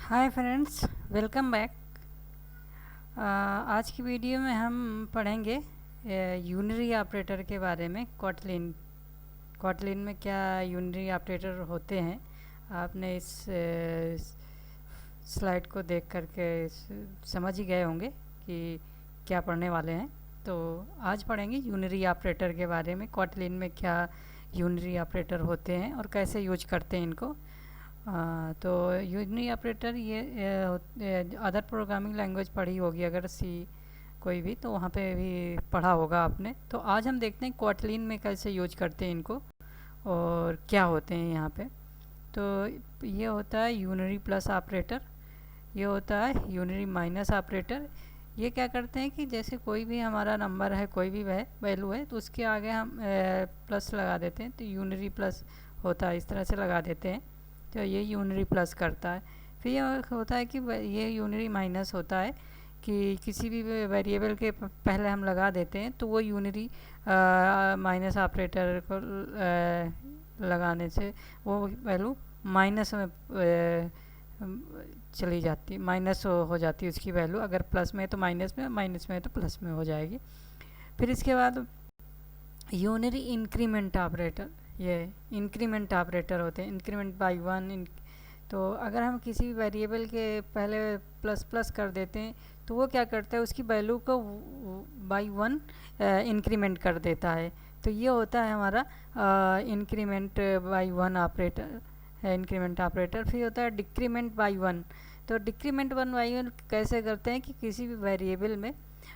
Hi friends, welcome back. आज की video में हम पढ़ेंगे यूनरी ऑपरेटर के बारे में। कॉटलिन कॉटलिन में क्या यूनरी ऑपरेटर होते हैं, आपने इस स्लाइड को देख करके समझ ही गए होंगे कि क्या पढ़ने वाले हैं। तो आज पढ़ेंगे यूनरी ऑपरेटर के बारे में। कॉटलिन में क्या यूनरी ऑपरेटर होते हैं और कैसे यूज करते हैं इनको। तो यूनरी ऑपरेटर ये अदर प्रोग्रामिंग लैंग्वेज पढ़ी होगी अगर सी कोई भी, तो वहाँ पे भी पढ़ा होगा आपने। तो आज हम देखते हैं क्वाटलिन में कैसे यूज करते हैं इनको और क्या होते हैं यहाँ पे। तो ये होता है यूनरी प्लस ऑपरेटर, ये होता है यूनरी माइनस ऑपरेटर। ये क्या करते हैं कि जैसे कोई भी हमारा नंबर है, कोई भी वैल्यू है, तो उसके आगे हम प्लस लगा देते हैं, तो यूनरी प्लस होता है, इस तरह से लगा देते हैं। तो ये यूनरी प्लस करता है। फिर ये होता है कि ये यूनरी माइनस होता है कि किसी भी वेरिएबल के पहले हम लगा देते हैं तो वो यूनरी माइनस ऑपरेटर को लगाने से वो वैल्यू माइनस में चली जाती, माइनस हो जाती है उसकी वैल्यू। अगर प्लस में है तो माइनस में, माइनस में है तो प्लस में हो जाएगी। फिर इसके बाद यूनरी इंक्रीमेंट ऑपरेटर, ये इंक्रीमेंट ऑपरेटर होते हैं, इंक्रीमेंट बाई वन। तो अगर हम किसी वेरिएबल के पहले प्लस प्लस कर देते हैं तो वो क्या करता है, उसकी वैल्यू को बाई वन इंक्रीमेंट कर देता है। तो ये होता है हमारा इंक्रीमेंट बाई वन ऑपरेटर है, इंक्रीमेंट ऑपरेटर। फिर होता है डिक्रीमेंट बाई वन। तो डिक्रीमेंट वन बाई वन कैसे करते हैं कि किसी भी वेरिएबल में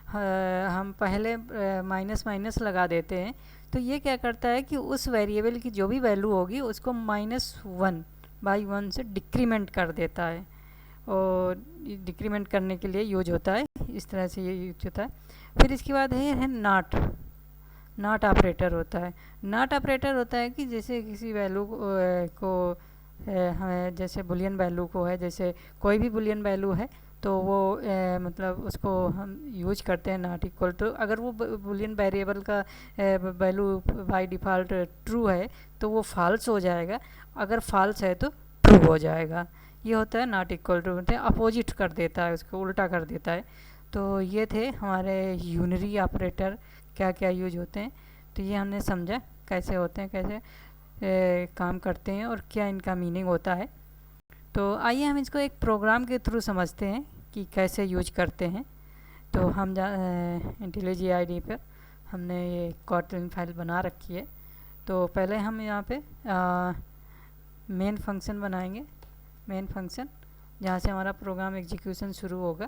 हम पहले माइनस माइनस लगा देते हैं, तो ये क्या करता है कि उस वेरिएबल की जो भी वैल्यू होगी उसको -1/1 से डिक्रीमेंट कर देता है। और डिक्रीमेंट करने के लिए यूज होता है, इस तरह से ये यूज होता है। फिर इसके बाद है नॉट। नॉट ऑपरेटर होता है। नॉट ऑपरेटर होता है कि जैसे किसी वैल्यू को हमें, जैसे बुलियन वैल्यू को है, जैसे कोई भी बुलियन वैल्यू है तो वो मतलब उसको हम यूज करते हैं नॉट इक्वल टू। अगर वो बुलियन वेरिएबल का वैल्यू बाय डिफ़ॉल्ट ट्रू है तो वो फॉल्स हो जाएगा, अगर फॉल्स है तो ट्रू हो जाएगा। ये होता है नॉट इक्वल टू, मतलब अपोजिट कर देता है, उसको उल्टा कर देता है। तो ये थे हमारे यूनरी ऑपरेटर, क्या क्या यूज होते हैं। तो ये हमने समझा कैसे होते हैं, कैसे काम करते हैं और क्या इनका मीनिंग होता है। तो आइए हम इसको एक प्रोग्राम के थ्रू समझते हैं कि कैसे यूज करते हैं। तो हम इंटेलिजी आईडी पर हमने ये कॉटलिन फाइल बना रखी है। तो पहले हम यहाँ पे मेन फंक्शन बनाएंगे, मेन फंक्शन जहाँ से हमारा प्रोग्राम एग्जीक्यूशन शुरू होगा।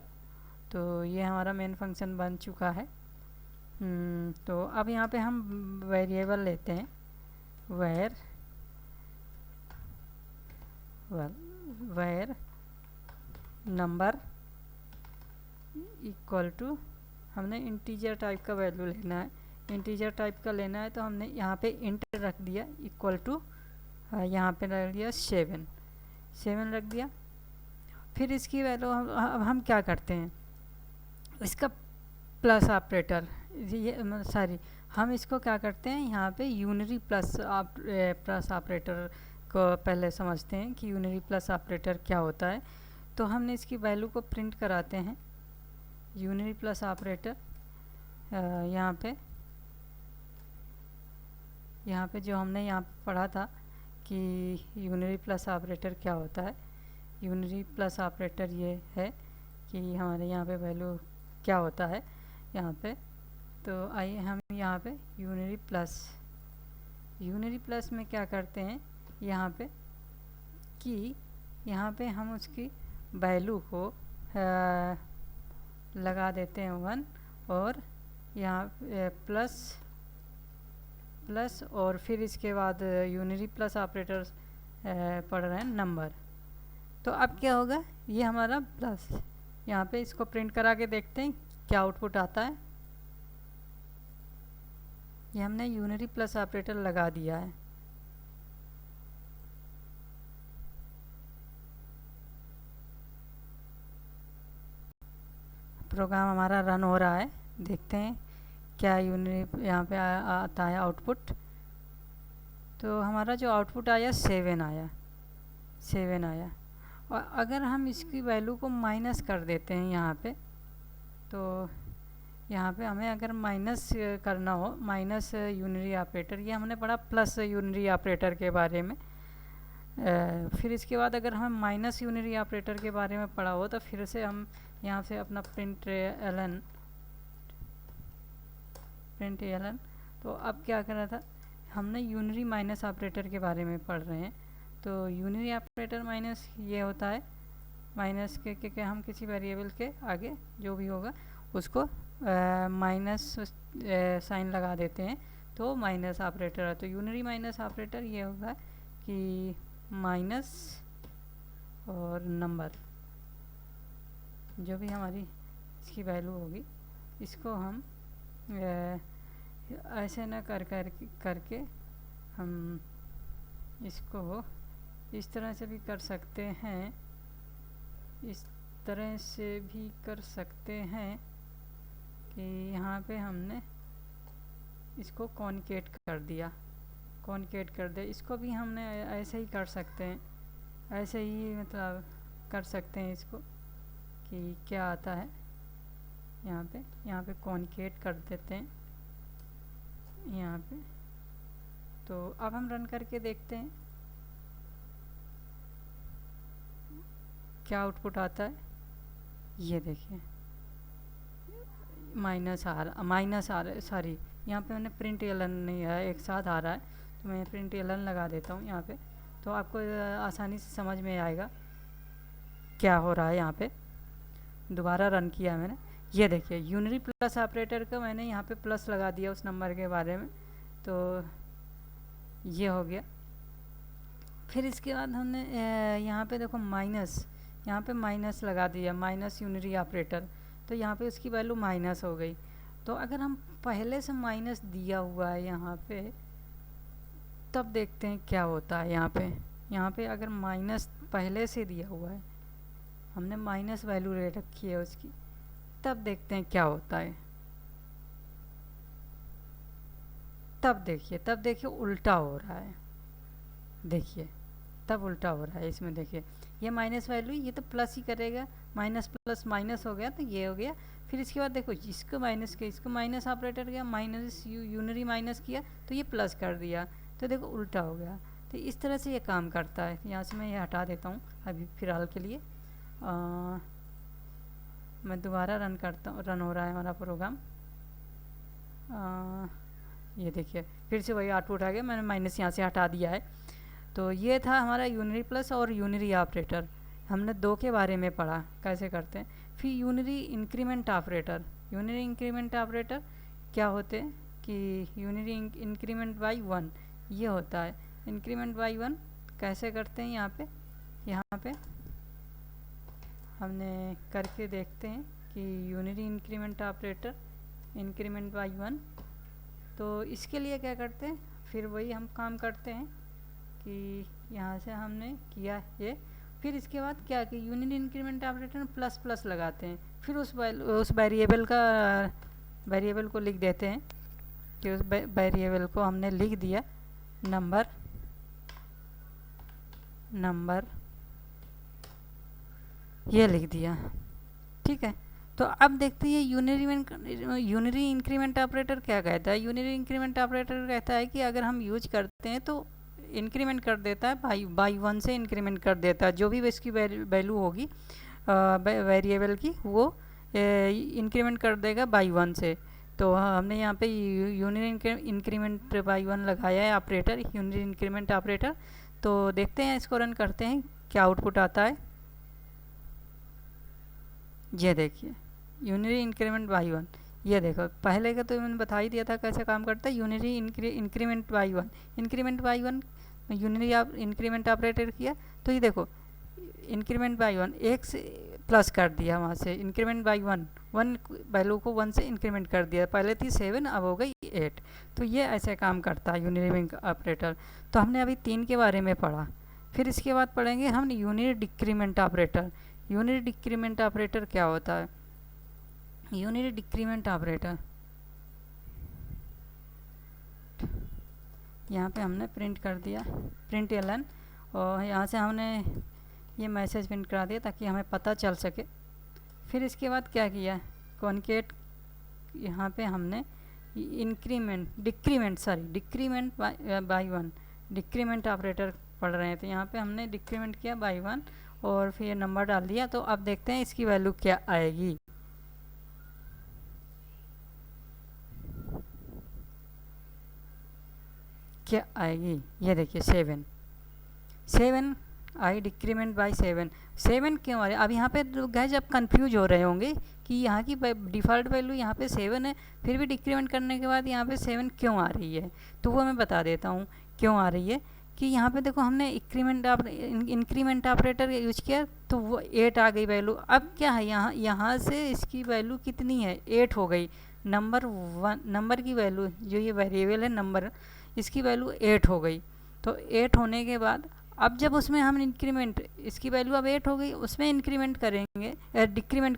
तो ये हमारा मेन फंक्शन बन चुका है। तो अब यहाँ पे हम वेरिएबल लेते हैं, वेर नंबर इक्वल टू, हमने इंटीजर टाइप का वैल्यू लेना है, इंटीजर टाइप का लेना है। तो हमने यहाँ पे इंट रख दिया इक्वल टू, यहाँ पे रख दिया 7 रख दिया। फिर इसकी वैल्यू अब हम क्या करते हैं, इसका प्लस ऑपरेटर, ये सॉरी, हम इसको क्या करते हैं, यहाँ पे यूनरी प्लस ऑपरेटर को पहले समझते हैं कि यूनरी प्लस ऑपरेटर क्या होता है। तो हमने इसकी वैल्यू को प्रिंट कराते हैं। यूनरी प्लस ऑपरेटर यहाँ पे जो हमने यहाँ पढ़ा था कि यूनरी प्लस ऑपरेटर क्या होता है। यूनरी प्लस ऑपरेटर ये है कि हमारे यहाँ पे वैल्यू क्या होता है यहाँ पे। तो आइए हम यहाँ पे यूनरी प्लस में क्या करते हैं यहाँ पे कि यहाँ पे हम उसकी वैल्यू को लगा देते हैं 1, और यहाँ प्लस और फिर इसके बाद यूनरी प्लस ऑपरेटर पढ़ रहे हैं नंबर। तो अब क्या होगा, ये हमारा प्लस, यहाँ पे इसको प्रिंट करा के देखते हैं क्या आउटपुट आता है। ये हमने यूनरी प्लस ऑपरेटर लगा दिया है। प्रोग्राम हमारा रन हो रहा है, देखते हैं क्या यूनरी यहाँ पे आता है आउटपुट। तो हमारा जो आउटपुट आया 7 आया। और अगर हम इसकी वैल्यू को माइनस कर देते हैं यहाँ पे, तो यहाँ पे हमें अगर माइनस करना हो, माइनस यूनरी ऑपरेटर, ये हमने पढ़ा प्लस यूनरी ऑपरेटर के बारे में। फिर इसके बाद अगर हम माइनस यूनरी ऑपरेटर के बारे में पढ़ा हो तो फिर से हम यहाँ से अपना प्रिंट एलन, तो अब क्या कर रहा था, हमने यूनरी माइनस ऑपरेटर के बारे में पढ़ रहे हैं। तो यूनरी ऑपरेटर माइनस ये होता है, माइनस के हम किसी वेरिएबल के आगे जो भी होगा उसको माइनस साइन लगा देते हैं, तो माइनस ऑपरेटर है। तो यूनरी माइनस ऑपरेटर ये होगा कि माइनस और नंबर जो भी हमारी इसकी वैल्यू होगी, इसको हम ऐसे ना करके हम इसको इस तरह से भी कर सकते हैं, इस तरह से भी कर सकते हैं कि यहाँ पे हमने इसको कॉन्केट कर दिया, इसको भी हमने ऐसे ही कर सकते हैं, ऐसे ही मतलब कर सकते हैं इसको कि क्या आता है यहाँ पे कॉन्केट कर देते हैं यहाँ पे। तो अब हम रन करके देखते हैं क्या आउटपुट आता है। ये देखिए माइनस आर सॉरी, यहाँ पे मैंने प्रिंट एलन नहीं है, एक साथ आ रहा है, तो मैं प्रिंट एलन लगा देता हूँ यहाँ पे, तो आपको आसानी से समझ में आएगा क्या हो रहा है। यहाँ पे दोबारा रन किया मैंने, ये देखिए यूनरी प्लस ऑपरेटर का मैंने यहाँ पे प्लस लगा दिया उस नंबर के बारे में, तो ये हो गया। फिर इसके बाद हमने यहाँ पे देखो माइनस, यहाँ पे माइनस लगा दिया, माइनस यूनरी ऑपरेटर, तो यहाँ पे उसकी वैल्यू माइनस हो गई। तो अगर हम पहले से माइनस दिया हुआ है यहाँ पे, तब देखते हैं क्या होता है। यहाँ पे अगर माइनस पहले से दिया हुआ है, हमने माइनस वैल्यू ले रखी है उसकी, तब देखते हैं क्या होता है। तब देखिए उल्टा हो रहा है, देखिए तब उल्टा हो रहा है इसमें। देखिए ये माइनस वैल्यू, ये तो प्लस ही करेगा, माइनस प्लस माइनस हो गया, तो ये हो गया। फिर इसके बाद देखो इसको माइनस किया, इसको माइनस ऑपरेटर किया, माइनस यूनरी माइनस किया, तो ये प्लस कर दिया, तो देखो उल्टा हो गया। तो इस तरह से ये काम करता है। यहाँ से मैं ये हटा देता हूँ अभी फ़िलहाल के लिए। मैं दोबारा रन करता हूँ, रन हो रहा है हमारा प्रोग्राम। ये देखिए फिर से वही आउटपुट आ गया, मैंने माइनस यहाँ से हटा दिया है। तो ये था हमारा यूनरी प्लस और यूनरी ऑपरेटर, हमने दो के बारे में पढ़ा कैसे करते हैं। फिर यूनरी इंक्रीमेंट ऑपरेटर क्या होते हैं कि यूनरी इंक्रीमेंट बाई 1 ये होता है। इंक्रीमेंट बाई 1 कैसे करते हैं, यहाँ पे हमने करके देखते हैं कि unary increment operator increment by 1, तो इसके लिए क्या करते हैं, फिर वही हम काम करते हैं कि यहाँ से हमने किया ये। फिर इसके बाद क्या कि यूनिट इंक्रीमेंट ऑपरेटर में प्लस प्लस लगाते हैं, फिर उस वेरिएबल को लिख देते हैं कि उस वेरिएबल को हमने लिख दिया नंबर ये लिख दिया, ठीक है। तो अब देखते हैं यूनरी इंक्रीमेंट ऑपरेटर क्या कहता है। यूनरी इंक्रीमेंट ऑपरेटर कहता है कि अगर हम यूज करते हैं तो इंक्रीमेंट कर देता है, बाई 1 से इंक्रीमेंट कर देता है, जो भी इसकी वैल्यू होगी वेरिएबल की, वो इंक्रीमेंट कर देगा बाई 1 से। तो हमने यहाँ पे यूनिट इंक्रीमेंट बाई 1 लगाया है ऑपरेटर, यूनिट इंक्रीमेंट ऑपरेटर। तो देखते हैं, इसको रन करते हैं क्या आउटपुट आता है। ये देखिए यूनिटी इंक्रीमेंट बाई 1, ये देखो पहले का तो मैंने बता ही दिया था कैसे काम करता है। Unity increment by 1, unity increment operator किया, तो ये देखो इंक्रीमेंट बाई 1 एक से प्लस कर दिया, वहाँ से इंक्रीमेंट बाई 1 वैल्यू को 1 से इंक्रीमेंट कर दिया, पहले थी 7 अब हो गई 8। तो ये ऐसे काम करता है यूनिटी ऑपरेटर। तो हमने अभी 3 के बारे में पढ़ा। फिर इसके बाद पढ़ेंगे हम unit decrement operator. Unit decrement operator क्या होता है। यूनिट डिक्रीमेंट ऑपरेटर यहाँ पे हमने प्रिंट कर दिया, प्रिंट एलन, और यहाँ से हमने ये मैसेज प्रिंट करा दिया ताकि हमें पता चल सके। फिर इसके बाद क्या किया, कॉन्केट यहाँ पे हमने डिक्रीमेंट बाई 1, डिक्रीमेंट ऑपरेटर पढ़ रहे हैं तो यहाँ पे हमने डिक्रीमेंट किया बाई 1 और फिर ये नंबर डाल दिया। तो अब देखते हैं इसकी वैल्यू क्या आएगी। क्या आएगी, ये देखिए 7 आई डिक्रीमेंट बाई 7 क्यों आ रहा है। अब यहाँ पे गाइस आप कंफ्यूज हो रहे होंगे कि यहाँ की डिफ़ॉल्ट वैल्यू यहाँ पे 7 है, फिर भी डिक्रीमेंट करने के बाद यहाँ पे 7 क्यों आ रही है। तो वो मैं बता देता हूँ क्यों आ रही है। कि यहाँ पे देखो हमने इंक्रीमेंट ऑपरेटर यूज किया तो वो 8 आ गई वैल्यू। अब क्या है, यहाँ से इसकी वैल्यू कितनी है, 8 हो गई। नंबर की वैल्यू जो ये वेरिएबल है नंबर, इसकी वैल्यू 8 हो गई। तो 8 होने के बाद अब जब उसमें हम इंक्रीमेंट, इसकी वैल्यू अब 8 हो गई, उसमें इंक्रीमेंट करेंगे डिक्रीमेंट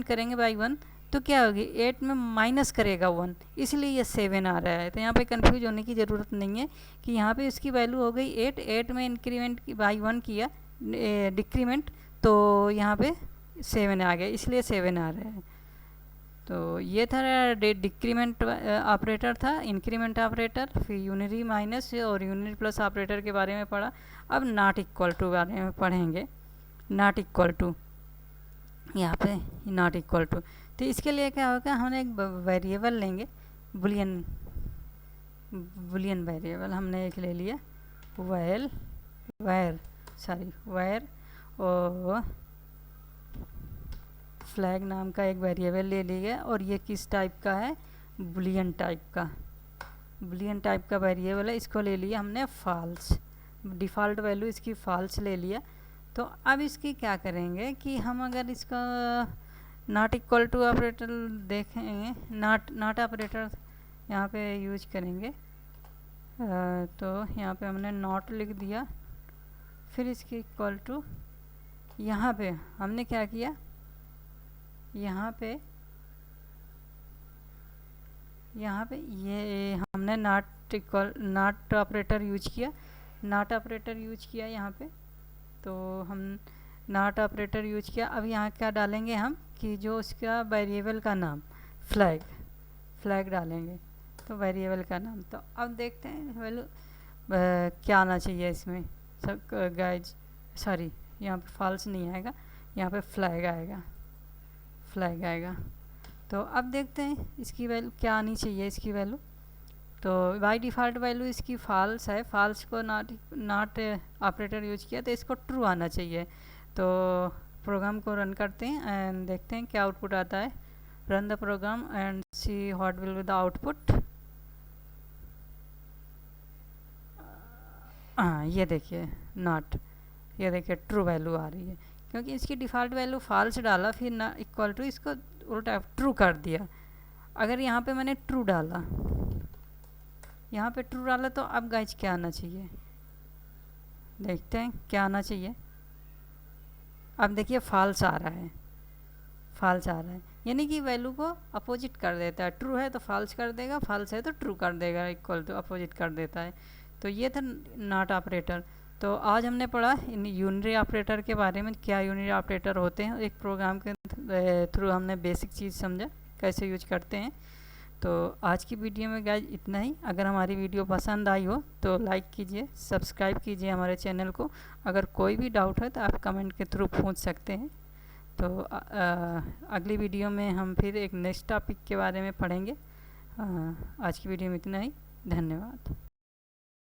करेंगे बाई 1 तो क्या होगी, 8 में माइनस करेगा 1, इसलिए ये 7 आ रहा है। तो यहाँ पे कंफ्यूज होने की ज़रूरत नहीं है कि यहाँ पे इसकी वैल्यू हो गई 8 में इंक्रीमेंट की बाई 1 किया डिक्रीमेंट तो यहाँ पे 7 आ गया, इसलिए 7 आ रहा है। तो ये था डिक्रीमेंट ऑपरेटर था, इंक्रीमेंट ऑपरेटर, फिर यूनिरी माइनस और यूनिरी प्लस ऑपरेटर के बारे में पढ़ा। अब नॉट इक्वल टू बारे में पढ़ेंगे। नॉट इक्वल टू, यहाँ पे नॉट इक्वल टू, तो इसके लिए क्या होगा, हम एक वेरिएबल लेंगे, बुलियन वेरिएबल हमने एक ले लिया, वेर और फ्लैग नाम का एक वेरिएबल ले लिया। और ये किस टाइप का है, बुलियन टाइप का वेरिएबल है। इसको ले लिया हमने फॉल्स, डिफ़ॉल्ट वैल्यू इसकी फॉल्स ले लिया। तो अब इसकी क्या करेंगे कि हम अगर इसका नॉट इक्वल टू ऑपरेटर देखेंगे, नॉट ऑपरेटर यहाँ पे यूज करेंगे तो यहाँ पे हमने नॉट लिख दिया, फिर इसके इक्वल टू, यहाँ पे हमने क्या किया, यहाँ पे ये हमने नॉट ऑपरेटर यूज किया यहाँ पे। तो हम नॉट ऑपरेटर यूज किया। अब यहाँ क्या डालेंगे हम कि जो उसका वेरिएबल का नाम फ्लैग डालेंगे, तो वेरिएबल का नाम। तो अब देखते हैं वैल्यू क्या आना चाहिए इसमें। सब गाइज सॉरी, यहाँ पे फॉल्स नहीं आएगा, यहाँ पे फ्लैग आएगा। तो अब देखते हैं इसकी वैल्यू क्या आनी चाहिए, इसकी वैल्यू। तो बाई डिफ़ॉल्ट वैल्यू इसकी फॉल्स है, फॉल्स को नॉट ऑपरेटर यूज किया तो इसको ट्रू आना चाहिए। तो प्रोग्राम को रन करते हैं एंड देखते हैं क्या आउटपुट आता है। Run the program and see what will be the output. हाँ ये देखिए ये देखिए ट्रू वैल्यू आ रही है, क्योंकि इसकी डिफ़ॉल्ट वैल्यू फॉल्स डाला, फिर ना इक्वल टू इसको उल्टा ट्रू कर दिया। अगर यहाँ पे मैंने ट्रू डाला, तो अब गाइज क्या आना चाहिए, देखते हैं क्या आना चाहिए। अब देखिए फॉल्स आ रहा है, यानी कि वैल्यू को अपोजिट कर देता है। ट्रू है तो फॉल्स कर देगा, फॉल्स है तो ट्रू कर देगा, इक्वल टू अपोजिट कर देता है। तो ये था नॉट ऑपरेटर। तो आज हमने पढ़ा इन यूनिरी ऑपरेटर के बारे में, क्या यूनिरी ऑपरेटर होते हैं। एक प्रोग्राम के थ्रू हमने बेसिक चीज़ समझा कैसे यूज करते हैं। तो आज की वीडियो में गाइज इतना ही। अगर हमारी वीडियो पसंद आई हो तो लाइक कीजिए, सब्सक्राइब कीजिए हमारे चैनल को। अगर कोई भी डाउट है तो आप कमेंट के थ्रू पूछ सकते हैं। तो अगली वीडियो में हम फिर एक नेक्स्ट टॉपिक के बारे में पढ़ेंगे। आज की वीडियो में इतना ही, धन्यवाद।